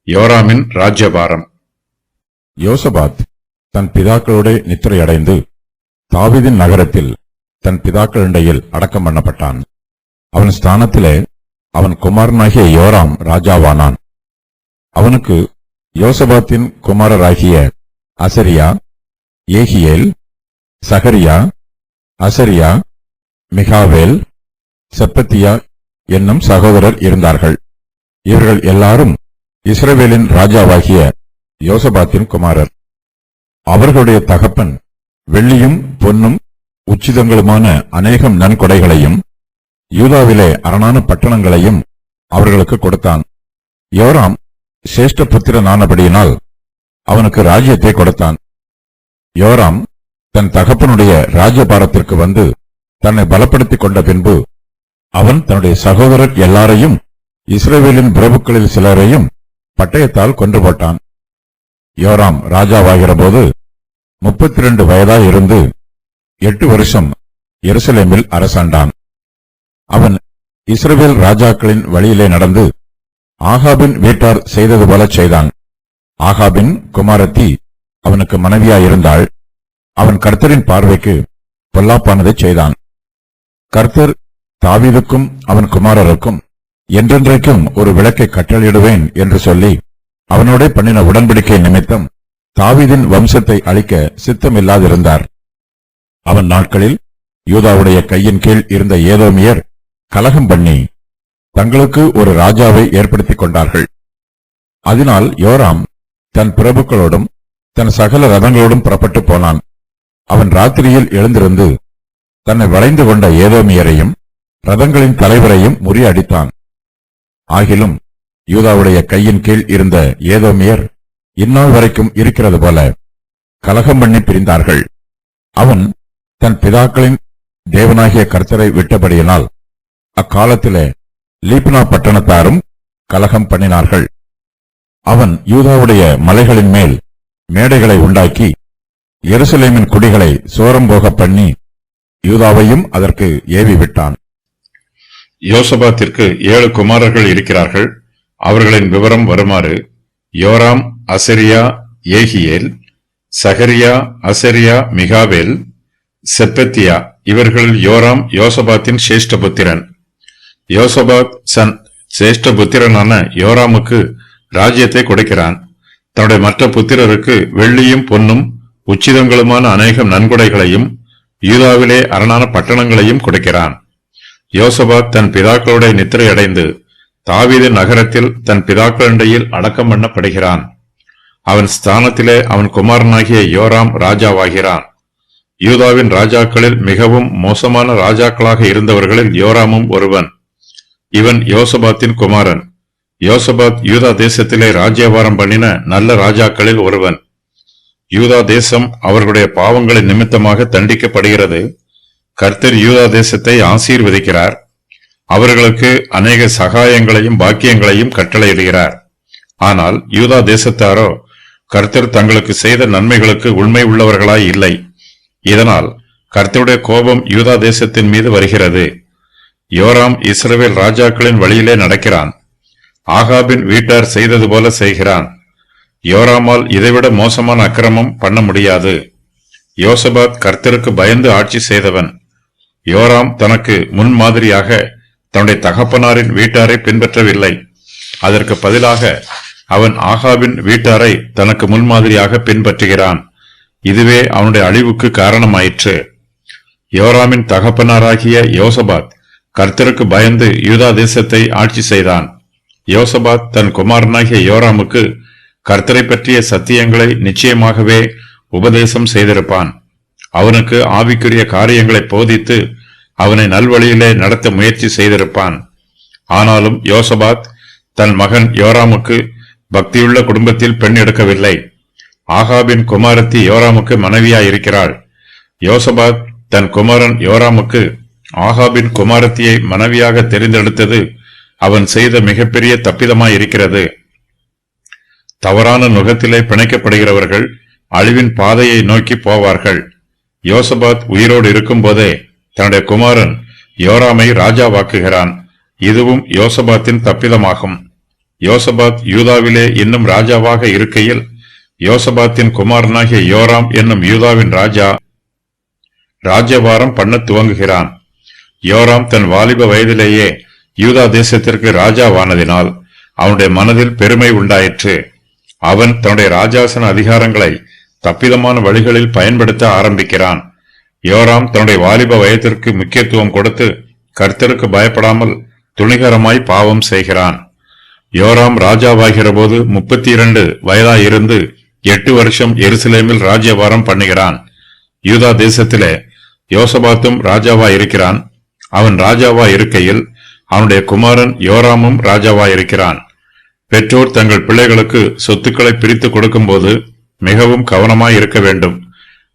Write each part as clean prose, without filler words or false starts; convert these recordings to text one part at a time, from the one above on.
யோராமின் ராஜ்யபாரம். யோசபாத் தன் பிதாக்களோட நித்திரையடைந்து தாவீதின் நகரத்தில் தன் பிதாக்களிடையில் அடக்கம் பண்ணப்பட்டான். அவன் ஸ்தானத்திலே அவன் குமாரனாகிய யோராம் ராஜாவானான். அவனுக்கு யோசபாத்தின் குமாரராகிய அசரியா, ஏகியேல், சகரியா, அசரியா, மிகாவேல், செப்பத்தியா என்னும் சகோதரர் இருந்தார்கள். இவர்கள் எல்லாரும் இஸ்ரவேலின் ராஜாவாகிய யோசபாத்தின் குமாரர். அவர்களுடைய தகப்பன் வெள்ளியும் பொன்னும் உச்சிதங்களுமான அநேகம் நன்கொடைகளையும் யூதாவிலே அரணான பட்டணங்களையும் அவர்களுக்கு கொடுத்தான். யோராம் சிரேஷ்ட புத்திரனானபடியினால் அவனுக்கு ராஜ்யத்தை கொடுத்தான். யோராம் தன் தகப்பனுடைய ராஜ்யபாரத்திற்கு வந்து தன்னை பலப்படுத்திக் கொண்ட பின்பு அவன் தன்னுடைய சகோதரர் எல்லாரையும் இஸ்ரவேலின் பிரபுக்களில் சிலரையும் பட்டயத்தால் கொன்று போட்டான். யோராம் ராஜாவாகிற போது 32 வயதாயிருந்து 8 வருஷம் எருசலேமில் அரசாண்டான். அவன் இஸ்ரவேல் ராஜாக்களின் வழியிலே நடந்து ஆகாபின் வீட்டார் செய்தது போல செய்தான். ஆகாபின் குமாரத்தி அவனுக்கு மனைவியாயிருந்தாள். அவன் கர்த்தரின் பார்வைக்கு பொல்லாப்பானதைச் செய்தான். கர்த்தர் தாவீதுக்கும் அவன் குமாரருக்கும் என்றென்றைக்கும் ஒரு விளக்கை கட்டளையிடுவேன் என்று சொல்லி அவனோட பண்ணின உடன்படிக்கை நிமித்தம் தாவீதின் வம்சத்தை அழிக்க சித்தமில்லாதிருந்தார். அவன் நாட்களில் யூதாவுடைய கையின் கீழ் இருந்த ஏதோமியர் கலகம் பண்ணி தங்களுக்கு ஒரு ராஜாவை ஏற்படுத்திக் கொண்டார்கள். அதனால் யோராம் தன் பிரபுக்களோடும் தன் சகல ரதங்களோடும் புறப்பட்டு போனான். அவன் ராத்திரியில் எழுந்திருந்து தன்னை வளைந்து கொண்ட ஏதோமியரையும் ரதங்களின் தலைவரையும் முறியடித்தான். ஆகிலும் யூதாவுடைய கையின் கீழ் இருந்த ஏதோமியர் இந்நாள் வரைக்கும் இருக்கிறது போல கலகம் பண்ணி பிரிந்தார்கள். அவன் தன் பிதாக்களின் தேவனாகிய கர்த்தரை விட்டபடியினால் அக்காலத்திலே லீப்னா பட்டணத்தாரும் கலகம் பண்ணினார்கள். அவன் யூதாவுடைய மலைகளின் மேல் மேடைகளை உண்டாக்கி எருசலேமின் குடிகளை சோரம் போக பண்ணி யூதாவையும் அதற்கு ஏவி விட்டான். யோசபாத்திற்கு 7 குமாரர்கள் இருக்கிறார்கள். அவர்களின் விவரம் வருமாறு: யோராம், அசரியா, ஏகியேல், சகரியா, அசரியா, மிகாவேல், செப்பத்தியா. இவர்களில் யோராம் யோசபாத்தின் சிரேஷ்ட புத்திரன். யோசபாத் சன் சிரேஷ்ட புத்திரனான யோராமுக்கு ராஜ்யத்தை கொடுக்கிறான். தன்னுடைய மற்ற புத்திரருக்கு வெள்ளியும் பொன்னும் உச்சிதங்களுமான அநேகம் நன்கொடைகளையும் யூதாவிலே அரணான பட்டணங்களையும் கொடுக்கிறான். யோசபாத் தன் பிதாக்களோட நித்திரையடைந்து தாவீது நகரத்தில் தன் பிதாக்களிடையில் அடக்கம் பண்ணப்படுகிறான். அவன் ஸ்தானத்திலே அவன் குமாரனாகிய யோராம் ராஜாவாகிறான். யூதாவின் ராஜாக்களில் மிகவும் மோசமான ராஜாக்களாக இருந்தவர்களில் யோராமும் ஒருவன். இவன் யோசபாத்தின் குமாரன். யோசபாத் யூதா தேசத்திலே ராஜ்யபாரம் பண்ணின நல்ல ராஜாக்களில் ஒருவன். யூதா தேசம் அவர்களுடைய பாவங்களின் நிமித்தமாக தண்டிக்கப்படுகிறது. கர்த்தர் யூதா தேசத்தை ஆசீர்வதிக்கிறார். அவர்களுக்கு அநேக சகாயங்களையும் பாக்கியங்களையும் கட்டளையிடுகிறார். ஆனால் யூதா தேசத்தாரோ கர்த்தர் தங்களுக்கு செய்த நன்மைகளுக்கு உண்மை உள்ளவர்களாய் இல்லை. இதனால் கர்த்தருடைய கோபம் யூதா தேசத்தின் மீது வருகிறது. யோராம் இஸ்ரவேல் ராஜாக்களின் வழியிலே நடக்கிறான். ஆகாபின் வீட்டார் செய்தது போல செய்கிறான். யோராமால் இதைவிட மோசமான அக்கிரமம் பண்ண முடியாது. யோசபாத் கர்த்தருக்கு பயந்து ஆட்சி செய்தவன். யோராம் தனக்கு முன்மாதிரியாக தன்னுடைய தகப்பனாரின் வீட்டாரை பின்பற்றவில்லை. அதற்கு பதிலாக அவன் ஆகாபின் வீட்டாரை தனக்கு முன்மாதிரியாக பின்பற்றுகிறான். இதுவே அவனுடைய அழிவுக்கு காரணமாயிற்று. யோராமின் தகப்பனாராகிய யோசபாத் கர்த்தருக்கு பயந்து யூதா தேசத்தை ஆட்சி செய்தான். யோசபாத் தன் குமாரனாகிய யோராமுக்கு கர்த்தரை பற்றிய சத்தியங்களை நிச்சயமாகவே உபதேசம் செய்திருப்பான். அவனுக்கு ஆவிக்குரிய காரியங்களை போதித்து அவனை நல்வழியிலே நடத்த முயற்சி செய்திருப்பான். ஆனாலும் யோசபாத் தன் மகன் யோராமுக்கு பக்தியுள்ள குடும்பத்தில் பெண் எடுக்கவில்லை. ஆகாபின் குமாரத்தி யோராமுக்கு மனைவியாயிருக்கிறாள். யோசபாத் தன் குமாரன் யோராமுக்கு ஆகாபின் குமாரத்தியை மனைவியாக தெரிந்தெடுத்தது அவன் செய்த மிகப்பெரிய தப்பிதமாயிருக்கிறது. தவறான நுகத்திலே பிணைக்கப்படுகிறவர்கள் அழிவின் பாதையை நோக்கி போவார்கள். யோசபாத் உயிரோடு இருக்கும் போதே தன்னுடைய குமாரன் யோராமை ராஜாவாக்குகிறான். இதுவும் யோசபாத்தின் தப்பிதமாகும். யோசபாத் யூதாவிலே இன்னும் ராஜாவாக இருக்கையில் யோசபாத்தின் குமாரனாகிய யோராம் என்னும் யூதாவின் ராஜா ராஜ்யபாரம் பண்ண துவங்குகிறான். யோராம் தன் வாலிப வயதிலேயே யூதா தேசத்திற்கு ராஜாவானதினால் அவனுடைய மனதில் பெருமை உண்டாயிற்று. அவன் தன்னுடைய ராஜாசன அதிகாரங்களை தப்பிதமான வழிகளில் பயன்படுத்த ஆரம்பிக்கிறான். யோராம் தன்னுடைய வாலிப வயதிற்கு முக்கியத்துவம் கொடுத்து கர்த்தருக்கு பயப்படாமல் துணிகரமாய் பாவம் செய்கிறான். யோராம் ராஜாவாகிற போது 32 வயதாயிருந்து 8 வருஷம் எருசலேமில் ராஜ்யபாரம் பண்ணுகிறான். யூதா தேசத்திலே யோசபாத்தும் ராஜாவாயிருக்கிறான். அவன் ராஜாவாயிருக்கையில் அவனுடைய குமாரன் யோராமும் ராஜாவாயிருக்கிறான். பெற்றோர் தங்கள் பிள்ளைகளுக்கு சொத்துக்களை பிரித்து கொடுக்கும்போது மிகவும் கவனமாய் இருக்க வேண்டும்.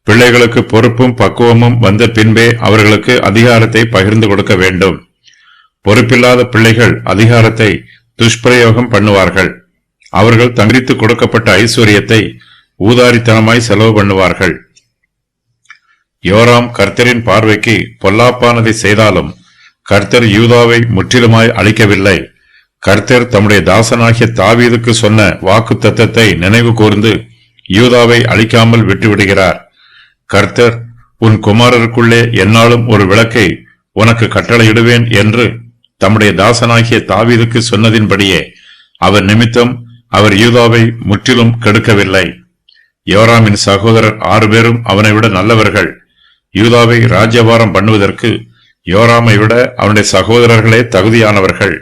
பிள்ளைகளுக்கு பொறுப்பும் பக்குவமும் வந்த பின்பே அவர்களுக்கு அதிகாரத்தை பகிர்ந்து கொடுக்க வேண்டும். பொறுப்பில்லாத பிள்ளைகள் அதிகாரத்தை துஷ்பிரயோகம் பண்ணுவார்கள். அவர்கள் தங்கித்து கொடுக்கப்பட்ட ஐஸ்வர்யத்தை ஊதாரித்தனமாய் செலவு பண்ணுவார்கள். யோராம் கர்த்தரின் பார்வைக்கு பொல்லாப்பானதை செய்தாலும் கர்த்தர் யூதாவை முற்றிலுமாய் அழிக்கவில்லை. கர்த்தர் தம்முடைய தாசனாகிய தாவீதுக்கு சொன்ன வாக்கு தத்தத்தை நினைவு கூர்ந்து யூதாவை அழிக்காமல் விட்டுவிடுகிறார். கர்த்தர், உன் குமாரருக்குள்ளே எந்நாளும் ஒரு விளக்கை உனக்கு கட்டளையிடுவேன் என்று தம்முடைய தாசனாகிய தாவீதுக்கு சொன்னதின்படியே அவர் நிமித்தம் அவர் யூதாவை முற்றிலும் கெடுக்கவில்லை. யோராமின் சகோதரர் 6 பேரும் அவனை விட நல்லவர்கள். யூதாவை ராஜ்யபாரம் பண்ணுவதற்கு யோராமை விட அவனுடைய சகோதரர்களே தகுதியானவர்கள்.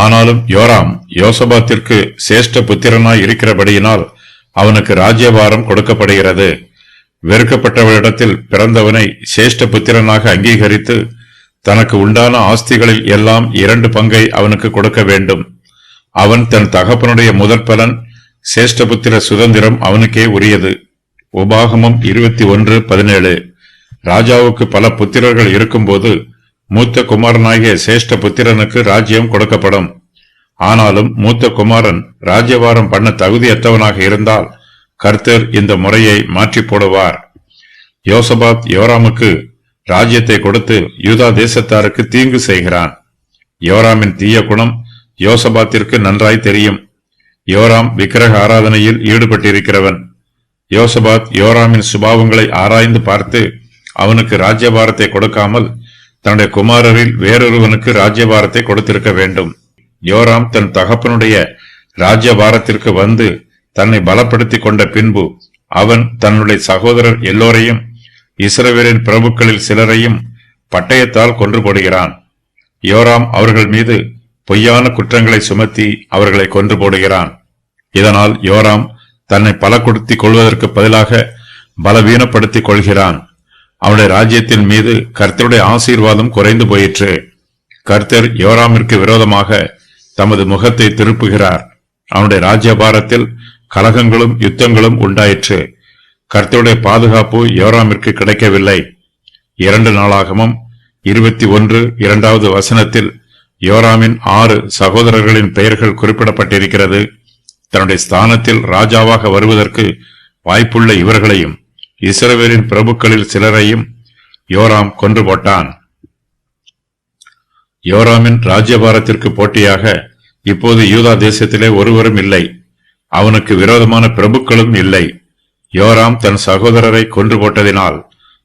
ஆனாலும் யோராம் யோசபாத்திற்கு சேஷ்ட புத்திரனாய் இருக்கிறபடியினால் அவனுக்கு ராஜ்யபாரம் கொடுக்கப்படுகிறது. வெறுக்கப்பட்டவரிடத்தில் பிறந்தவனை சேஷ்ட புத்திரனாக அங்கீகரித்து தனக்கு உண்டான ஆஸ்திகளில் எல்லாம் 2 பங்கை அவனுக்கு கொடுக்க வேண்டும். அவன் தன் தகப்பனுடைய முதற் பலன் சேஷ்டபுத்திர சுதந்திரம் அவனுக்கே உரியது. உபாகமம் 21:17. ராஜாவுக்கு பல புத்திரர்கள் இருக்கும்போது மூத்த குமாரனாகிய சேஷ்ட புத்திரனுக்கு ராஜ்யம் கொடுக்கப்படும். ஆனாலும் மூத்த குமாரன் ராஜ்யபாரம் பண்ண தகுதியற்றவனாக இருந்தால் கர்த்தர் இந்த முறையை மாற்றி போடுவார். யோசபாத் யோராமுக்கு ராஜ்யத்தை கொடுத்து யூதா தேசத்தாருக்கு தீங்கு செய்கிறான். யோராமின் தீய குணம் யோசபாத்திற்கு நன்றாய் தெரியும். யோராம் விக்கிரக ஆராதனையில் ஈடுபட்டிருக்கிறவன். யோசபாத் யோராமின் சுபாவங்களை ஆராய்ந்து பார்த்து அவனுக்கு ராஜ்யபாரத்தை கொடுக்காமல் தன்னுடைய குமாரரில் வேறொருவனுக்கு ராஜ்யபாரத்தை கொடுத்திருக்க வேண்டும். யோராம் தன் தகப்பனுடைய ராஜ்யபாரத்திற்கு வந்து தன்னை பலப்படுத்தி கொண்ட பின்பு அவன் தன்னுடைய சகோதரர் எல்லோரையும் இஸ்ரவேலின் பிரபுக்களில் சிலரையும் பட்டயத்தால் கொன்று போடுகிறான். யோராம் அவர்கள் மீது பொய்யான குற்றங்களை சுமத்தி அவர்களை கொன்று போடுகிறான். இதனால் யோராம் தன்னை பலப்படுத்திக் கொள்வதற்கு பதிலாக பலவீனப்படுத்திக் கொள்கிறான். அவனுடைய ராஜ்யத்தின் மீது கர்த்தருடைய ஆசீர்வாதம் குறைந்து போயிற்று. கர்த்தர் யோராமிற்கு விரோதமாக தமது முகத்தை திருப்புகிறார். அவனுடைய ராஜ்யபாரத்தில் கலகங்களும் யுத்தங்களும் உண்டாயிற்று. கர்த்தருடைய பாதுகாப்பு யோராமிற்கு கிடைக்கவில்லை. 2 நாளாகமம் 21:2 யோராமின் 6 சகோதரர்களின் பெயர்கள் குறிப்பிடப்பட்டிருக்கிறது. தன்னுடைய ஸ்தானத்தில் ராஜாவாக வருவதற்கு வாய்ப்புள்ள இவர்களையும் இஸ்ரவேலின் பிரபுக்களில் சிலரையும் யோராம் கொன்று போட்டான். யோராமின் ராஜ்யபாரத்திற்கு போட்டியாக இப்போது யூதா தேசத்திலே ஒருவரும் இல்லை. அவனுக்கு விரோதமான பிரபுக்களும் இல்லை. யோராம் தன் சகோதரரை கொன்று போட்டதினால்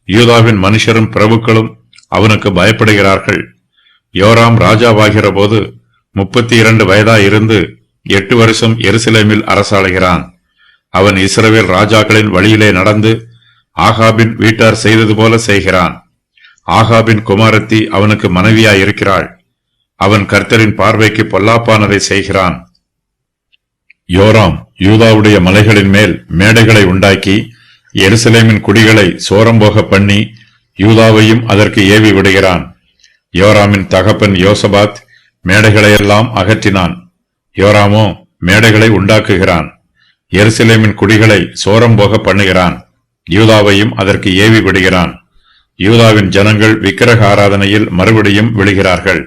யூதாவின் மனுஷரும் பிரபுக்களும் அவனுக்கு பயப்படுகிறார்கள். யோராம் ராஜாவாகிற போது 32 வயதாயிருந்து 8 வருஷம் எருசலேமில் அரசாளுகிறான். அவன் இஸ்ரவேல் ராஜாக்களின் வழியிலே நடந்து ஆகாபின் வீட்டார் செய்தது போல செய்கிறான். ஆகாபின் குமாரத்தி அவனுக்கு மனைவியாயிருக்கிறாள். அவன் கர்த்தரின் பார்வைக்கு பொல்லாப்பானதை செய்கிறான். யோராம் யூதாவுடைய மலைகளின் மேல் மேடைகளை உண்டாக்கி எருசலேமின் குடிகளை சோரம்போக பண்ணி யூதாவையும் அதற்கு ஏவி விடுகிறான். யோராமின் தகப்பன் யோசபாத் மேடைகளையெல்லாம் அகற்றினான். யோராமோ மேடைகளை உண்டாக்குகிறான். எருசலேமின் குடிகளை சோரம்போக பண்ணுகிறான். யூதாவையும் அதற்கு ஏவி விடுகிறான். யூதாவின் ஜனங்கள் விக்கிரக ஆராதனையில் மறுபடியும் விழுகிறார்கள்.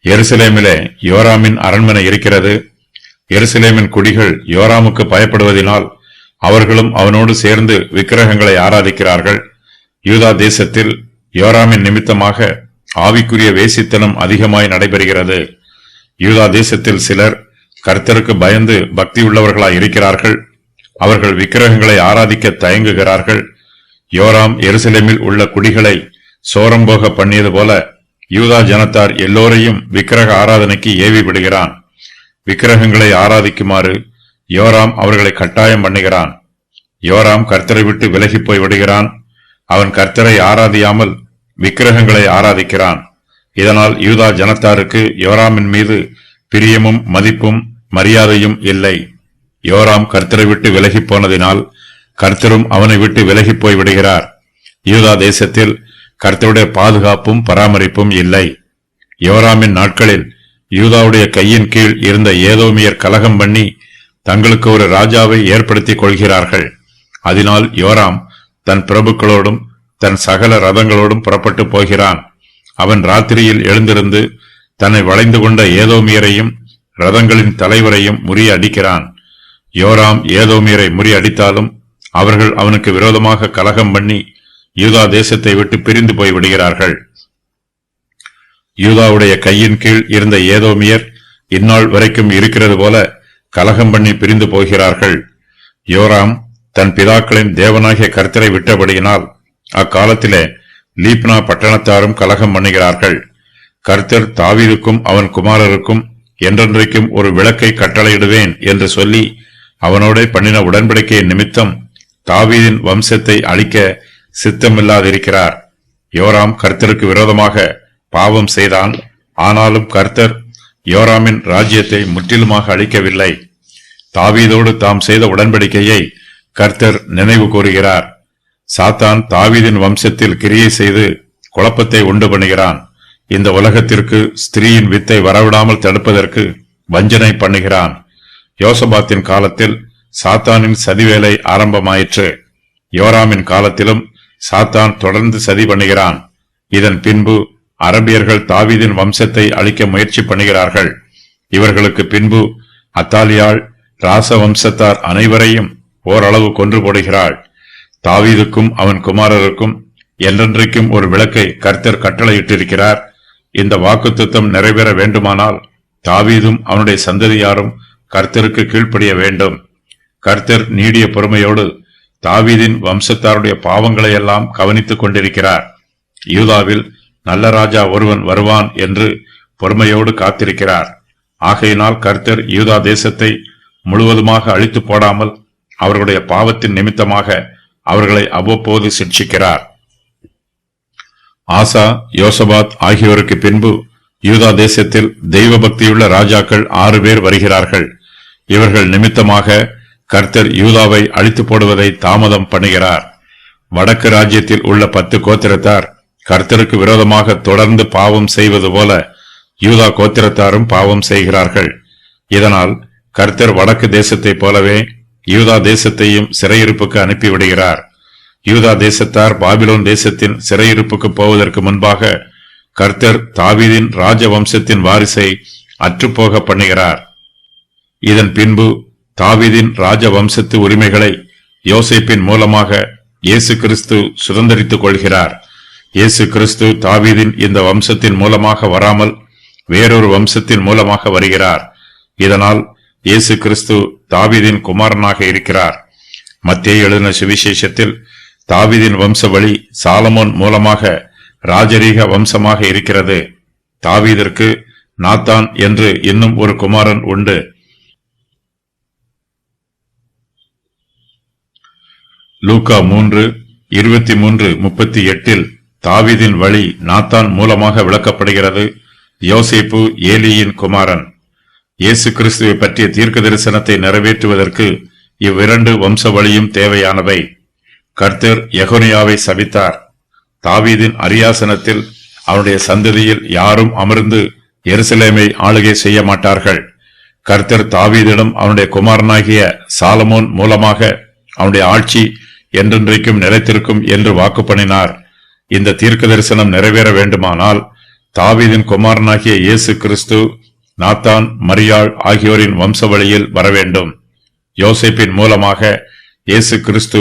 எருசலேமிலே யோராமின் அரண்மனை இருக்கிறது. எருசலேமின் குடிகள் யோராமுக்கு பயப்படுவதினால் அவர்களும் அவனோடு சேர்ந்து விக்கிரகங்களை ஆராதிக்கிறார்கள். யூதா தேசத்தில் யோராமின் நிமித்தமாக ஆவிக்குரிய வேசித்தனம் அதிகமாய் நடைபெறுகிறது. யூதா தேசத்தில் சிலர் கர்த்தருக்கு பயந்து பக்தியுள்ளவர்களாய் இருக்கிறார்கள். அவர்கள் விக்கிரகங்களை ஆராதிக்க தயங்குகிறார்கள். யோராம் எருசலேமில் உள்ள குடிகளை சோரம்போக பண்ணியது போல யூதா ஜனத்தார் எல்லோரையும் விக்கிரக ஆராதனைக்கு ஏவி விடுகிறான். விக்கிரகங்களை ஆராதிக்குமாறு யோராம் அவர்களை கட்டாயம் பண்ணுகிறான். யோராம் கர்த்தரை விட்டு விலகி போய் விடுகிறான். அவன் கர்த்தரை ஆராதியாமல் விக்கிரகங்களை ஆராதிக்கிறான். இதனால் யூதா ஜனத்தாருக்கு யோராமின் மீது பிரியமும் மதிப்பும் மரியாதையும் இல்லை. யோராம் கர்த்தரை விட்டு விலகி போனதினால் கர்த்தரும் அவனை விட்டு விலகி போய் விடுகிறார். யூதா தேசத்தில் கர்த்தருடைய பாதுகாப்பும் பராமரிப்பும் இல்லை. யோராமின் நாட்களில் யூதாவுடைய கையின் கீழ் இருந்த ஏதோமியர் கலகம் பண்ணி தங்களுக்கு ஒரு ராஜாவை ஏற்படுத்திக் கொள்கிறார்கள். அதனால் யோராம் தன் பிரபுக்களோடும் தன் சகல ரதங்களோடும் புறப்பட்டு போகிறான். அவன் ராத்திரியில் எழுந்திருந்து தன்னை வளைந்து கொண்ட ஏதோமியரையும் ரதங்களின் தலைவரையும் முறியடிக்கிறான். யோராம் ஏதோமியரை முறியடித்தாலும் அவர்கள் அவனுக்கு விரோதமாக கலகம் பண்ணி யூதா தேசத்தை விட்டு பிரிந்து போய் விடுகிறார்கள். யூதாவுடைய கையின் கீழ் இருந்த ஏதோமியர் இந்நாள் வரைக்கும் இருக்கிறது போல கலகம் பண்ணி பிரிந்து போகிறார்கள். யோராம் தன் பிதாக்களின் தேவனாகிய கர்த்தரை விட்டபடியினால் அக்காலத்திலே லீப்னா பட்டணத்தாரும் கலகம் பண்ணுகிறார்கள். கர்த்தர் தாவீதுக்கும் அவன் குமாரருக்கும் என்றென்றைக்கும் ஒரு விளக்கை கட்டளையிடுவேன் என்று சொல்லி அவனோட பண்ணின உடன்படிக்கையின் நிமித்தம் தாவீதின் வம்சத்தை அழிக்க சித்தமில்லாதிருக்கிறார். யோராம் கர்த்தருக்கு விரோதமாக பாவம் செய்தான். ஆனாலும் கர்த்தர் யோராமின் ராஜ்யத்தை முற்றிலுமாக அழிக்கவில்லை. தாவீதோடு தாம் செய்த உடன்படிக்கையை கர்த்தர் நினைவு கூறுகிறார். சாத்தான் தாவீதின் வம்சத்தில் கிரியை செய்து குழப்பத்தை உண்டு பண்ணுகிறான். இந்த உலகத்திற்கு ஸ்திரீயின் வித்தை வரவிடாமல் தடுப்பதற்கு வஞ்சனை பண்ணுகிறான். யோசபாத்தின் காலத்தில் சாத்தானின் சதிவேலை ஆரம்பமாயிற்று. யோராமின் காலத்திலும் சாத்தான் தொடர்ந்து சதி பண்ணுகிறான். இதன் பின்பு அரபியர்கள் தாவீதின் வம்சத்தை அழிக்க முயற்சி பண்ணுகிறார்கள். இவர்களுக்கு பின்பு அத்தாலியாள் ராச வம்சத்தார் அனைவரையும் ஓரளவு கொன்று போடுகிறாள். தாவீதுக்கும் அவன் குமாரருக்கும் என்றென்றைக்கும் ஒரு விளக்கை கர்த்தர் கட்டளையிட்டிருக்கிறார். இந்த வாக்குத்தத்தம் நிறைவேற வேண்டுமானால் தாவீதும் அவனுடைய சந்ததியாரும் கர்த்தருக்கு கீழ்ப்படிய வேண்டும். கர்த்தர் நீடிய பொறுமையோடு தாவீதின் வம்சத்தாருடைய பாவங்களை எல்லாம் கவனித்துக் கொண்டிருக்கிறார். யூதாவில் நல்ல ராஜா ஒருவன் வருவான் என்று பொறுமையோடு காத்திருக்கிறார். ஆகையினால் கர்த்தர் யூதா தேசத்தை முழுவதுமாக அழித்து போடாமல் அவர்களுடைய பாவத்தின் நிமித்தமாக அவர்களை அவ்வப்போது சிட்சிக்கிறார். ஆசா, யோசபாத் ஆகியோருக்கு பின்பு யூதா தேசத்தில் தெய்வ பக்தியுள்ள ராஜாக்கள் 6 பேர் வருகிறார்கள். இவர்கள் நிமித்தமாக கர்த்தர் யூதாவை அழித்து போடுவதை தாமதம் பண்ணுகிறார். வடக்கு ராஜ்யத்தில் உள்ள 10 கோத்திரத்தார் கர்த்தருக்கு விரோதமாக தொடர்ந்து பாவம் செய்வது போல யூதா கோத்திரத்தாரும் பாவம் செய்கிறார்கள். இதனால் கர்த்தர் வடக்கு தேசத்தை போலவே யூதா தேசத்தையும் சிறையிருப்புக்கு அனுப்பிவிடுகிறார். யூதா தேசத்தார் பாபிலோன் தேசத்தின் சிறையிருப்புக்கு போவதற்கு முன்பாக கர்த்தர் தாவீதின் ராஜவம்சத்தின் வாரிசை அற்றுப்போக பண்ணுகிறார். இதன் பின்பு தாவீதின் ராஜவம்சத்து உரிமைகளை யோசேப்பின் மூலமாக இயேசு கிறிஸ்து சுதந்தரித்துக் கொள்கிறார். இயேசு கிறிஸ்து தாவீதின் இந்த வம்சத்தின் மூலமாக வராமல் வேறொரு வம்சத்தின் மூலமாக வருகிறார். இதனால் இயேசு கிறிஸ்து தாவீதின் குமாரனாக இருக்கிறார். மத்தேயு எழுதின சுவிசேஷத்தில் தாவீதின் வம்ச வழி சாலமோன் மூலமாக ராஜரீக வம்சமாக இருக்கிறது. தாவீதிற்கு நாத்தான் என்று இன்னும் ஒரு குமாரன் உண்டு. லூக்கா 3:23-38 தாவீதின் வழி நாத்தான் மூலமாக விளக்கப்படுகிறது. யோசேப்பு ஏலியின் குமாரன். இயேசு கிறிஸ்துவை பற்றிய தீர்க்க தரிசனத்தை நிறைவேற்றுவதற்கு இவ்விரண்டு வம்ச வழியும் தேவையானவை. கர்த்தர் யெகொனியாவை சபித்தார். தாவீதின் அரியாசனத்தில் அவனுடைய சந்ததியில் யாரும் அமர்ந்து எருசலேமை ஆளுகை செய்ய மாட்டார்கள். கர்த்தர் தாவீதிடம் அவனுடைய குமாரனாகிய சாலமோன் மூலமாக அவனுடைய ஆட்சி என்றென்றைக்கும் நிலைத்திருக்கும் என்று வாக்கு பண்ணினார். இந்த தீர்க்க தரிசனம் நிறைவேற வேண்டுமானால் தாவீதின் குமாரனாகிய இயேசு கிறிஸ்து நாத்தான், மரியாள் ஆகியோரின் வம்சவழியில் வரவேண்டும். யோசேப்பின் மூலமாக இயேசு கிறிஸ்து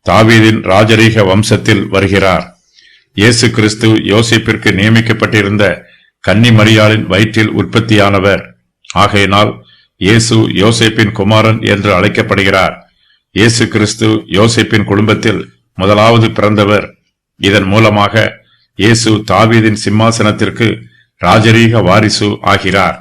தாவீதின் ராஜரீக வம்சத்தில் வருகிறார். இயேசு கிறிஸ்து யோசேப்பிற்கு நியமிக்கப்பட்டிருந்த கன்னி மரியாளின் வயிற்றில் உற்பத்தியானவர். ஆகையினால் இயேசு யோசேப்பின் குமாரன் என்று அழைக்கப்படுகிறார். இயேசு கிறிஸ்து யோசேப்பின் குடும்பத்தில் முதலாவது பிறந்தவர். இதன் மூலமாக இயேசு தாவீதின் சிம்மாசனத்திற்கு ராஜரீக வாரிசு ஆகிறார்.